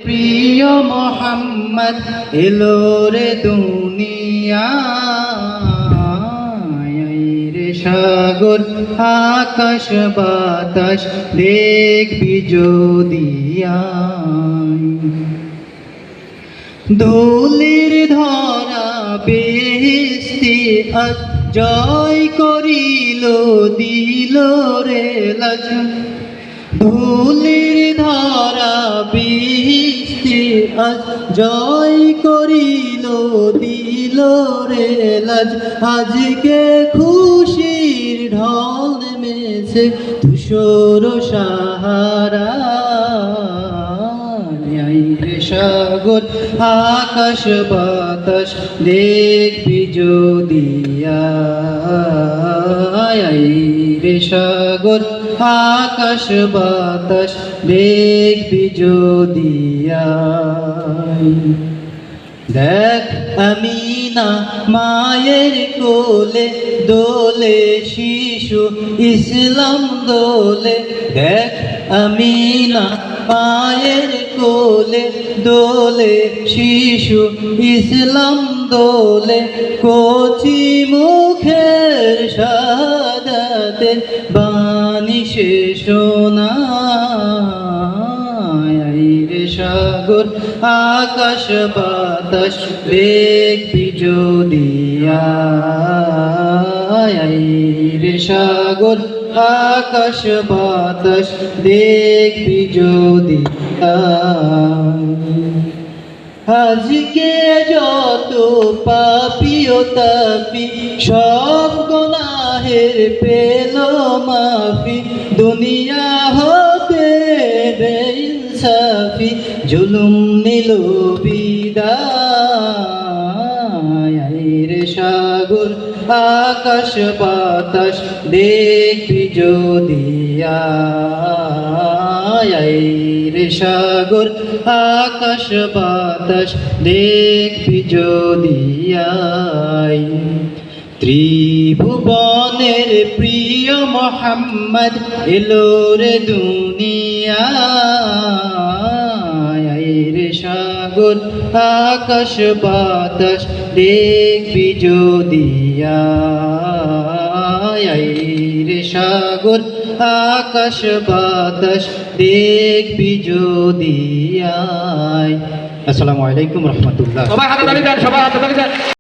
প্রিয় মোহাম্মদ এলো রে দুনিয়ায় রে সাগর আকাশ বাতাস দেখবি যদি ধুলির ধরা বেহেশতি আজ জয় করিল দিল রে লাজ ধুলির ধরা বেহেশতি আজ জয় করিল দিল রে লাজ আজকে খুশির ঢল নেমেছে ধূসর সাহারা রে সাগর আকাশ বাতাস দেখবি যদি রে সাগর আকাশ বাতাস দেখবি যদি দেখ আমিনা মায়ের কোলে দোলে শিশু ইসলাম দোলে দেখ আমিনা মায়ের কোলে দোলে শিশু ইসলাম দোলে কচি মুখের সাদাতে বাণী সে শোনায় রে সাগর আকাশ বাতাস দেখবি যদি রে সাগর আকাশ বাতাস দেখবি যদি আজকে যত পাপী ও তাপী সব গুনাহের পেল মাফি দুনিয়া হতে বেইনসাফি জুলুম নিল বিদায় রে সাগর আকাশ বাতাস দেখবি যদি রে সাগর আকাশ বাতাস দেখবি যদি ত্রিভুবনের প্রিয় মোহাম্মদ এলো রে দুনিয়ায় রে সাগর আকাশ বাতাস দেখবি যদি রে সাগর আকাশ বাতাস দেখবি যদি আসসালামু আলাইকুম রহমতুল্লাহ।